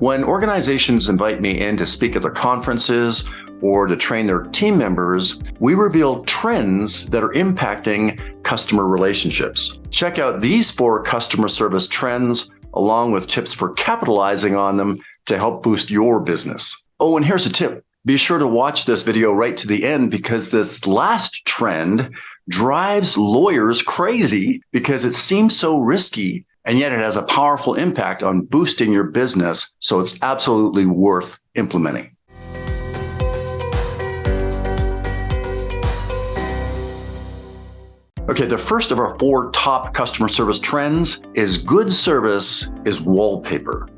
When organizations invite me in to speak at their conferences or to train their team members, we reveal trends that are impacting customer relationships. Check out these 4 customer service trends along with tips for capitalizing on them to help boost your business. Oh, and here's a tip. Be sure to watch this video right to the end because this last trend drives lawyers crazy because it seems so risky, and yet it has a powerful impact on boosting your business, so it's absolutely worth implementing. Okay, the first of our 4 top customer service trends is good service is wallpaper.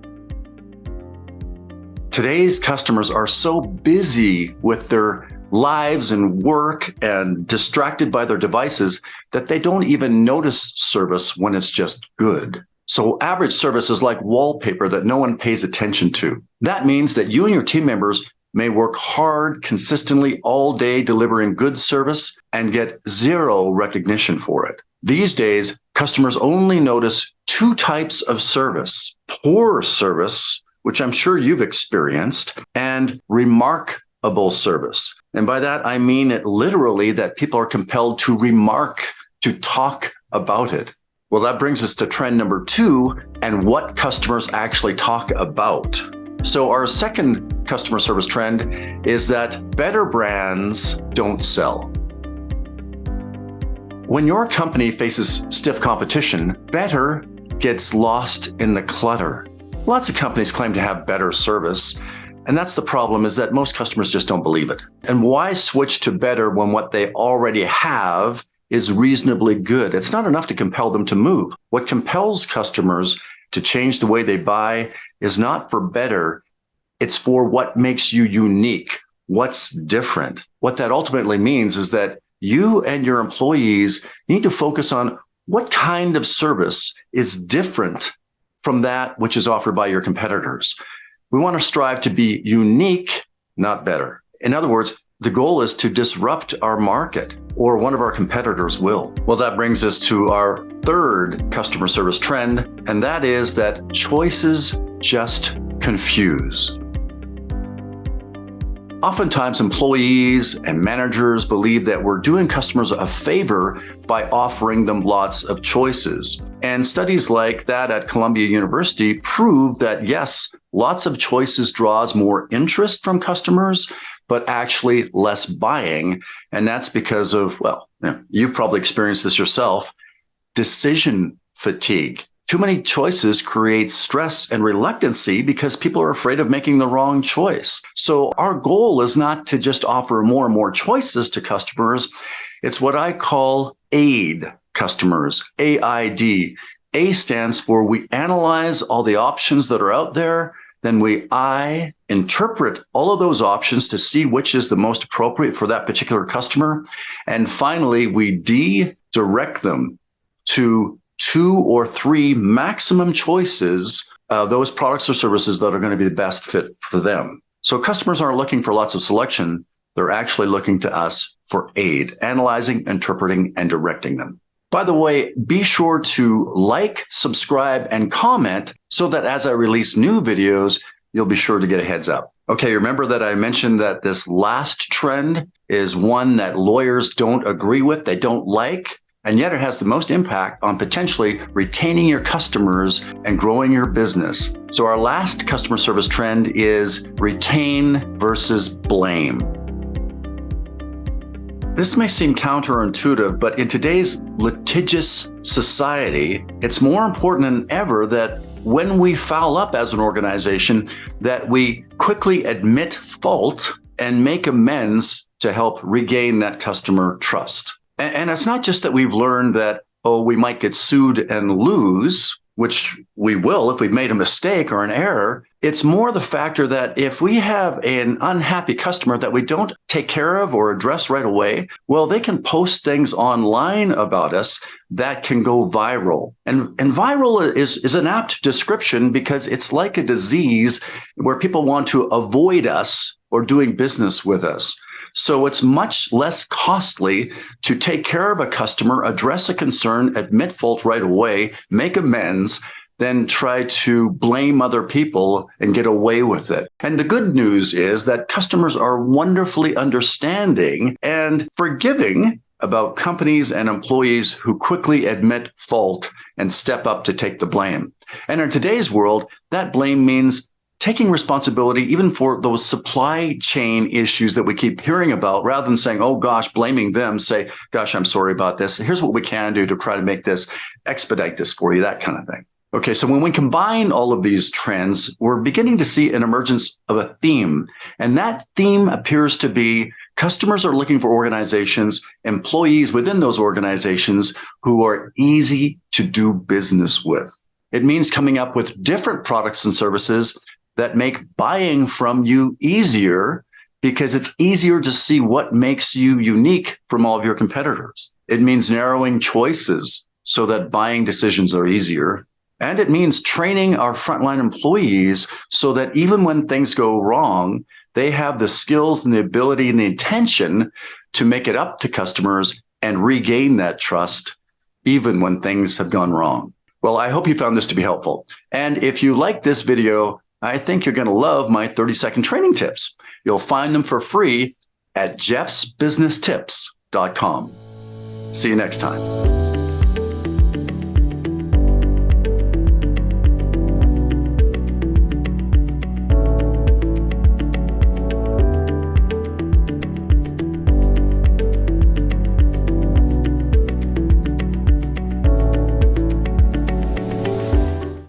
Today's customers are so busy with their lives and work and distracted by their devices that they don't even notice service when it's just good. So average service is like wallpaper that no one pays attention to. That means that you and your team members may work hard consistently all day delivering good service and get 0 recognition for it. These days, customers only notice 2 types of service: poor service, which I'm sure you've experienced, and remarkable service. And by that, I mean it literally that people are compelled to remark, to talk about it. Well, that brings us to trend number 2 and what customers actually talk about. So our second customer service trend is that better brands don't sell. When your company faces stiff competition, better gets lost in the clutter. Lots of companies claim to have better service, and that's the problem, is that most customers just don't believe it. And why switch to better when what they already have is reasonably good? It's not enough to compel them to move. What compels customers to change the way they buy is not for better, it's for what makes you unique, what's different. What that ultimately means is that you and your employees need to focus on what kind of service is different from that which is offered by your competitors. We want to strive to be unique, not better. In other words, the goal is to disrupt our market, or one of our competitors will. Well, that brings us to our third customer service trend, and that is that choices just confuse. Oftentimes, employees and managers believe that we're doing customers a favor by offering them lots of choices. And studies like that at Columbia University prove that yes, lots of choices draws more interest from customers, but actually less buying. And that's because of, well, you've probably experienced this yourself, decision fatigue. Too many choices create stress and reluctancy because people are afraid of making the wrong choice. So our goal is not to just offer more and more choices to customers. It's what I call AID customers, AID. A stands for we analyze all the options that are out there. Then we interpret all of those options to see which is the most appropriate for that particular customer. And finally, we direct them to 2 or 3 maximum choices, those products or services that are going to be the best fit for them. So customers aren't looking for lots of selection. They're actually looking to us for aid, analyzing, interpreting, and directing them. By the way, be sure to like, subscribe, and comment so that as I release new videos, you'll be sure to get a heads up. Okay, remember that I mentioned that this last trend is one that lawyers don't agree with, they don't like, and yet it has the most impact on potentially retaining your customers and growing your business. So our last customer service trend is retain versus blame. This may seem counterintuitive, but in today's litigious society, it's more important than ever that when we foul up as an organization, that we quickly admit fault and make amends to help regain that customer trust. And it's not just that we've learned that, we might get sued and lose, which we will if we've made a mistake or an error. It's more the factor that if we have an unhappy customer that we don't take care of or address right away, well, they can post things online about us that can go viral. And viral is an apt description because it's like a disease where people want to avoid us or doing business with us. So it's much less costly to take care of a customer, address a concern, admit fault right away, make amends, than try to blame other people and get away with it. And the good news is that customers are wonderfully understanding and forgiving about companies and employees who quickly admit fault and step up to take the blame. And in today's world, that blame means taking responsibility even for those supply chain issues that we keep hearing about, rather than saying, oh gosh, blaming them, say, gosh, I'm sorry about this. Here's what we can do to try to make this, expedite this for you, that kind of thing. Okay, so when we combine all of these trends, we're beginning to see an emergence of a theme. And that theme appears to be customers are looking for organizations, employees within those organizations who are easy to do business with. It means coming up with different products and services that make buying from you easier, because it's easier to see what makes you unique from all of your competitors. It means narrowing choices so that buying decisions are easier. And it means training our frontline employees so that even when things go wrong, they have the skills and the ability and the intention to make it up to customers and regain that trust, even when things have gone wrong. Well, I hope you found this to be helpful. And if you like this video, I think you're going to love my 30-second training tips. You'll find them for free at jeffsbusinesstips.com. See you next time.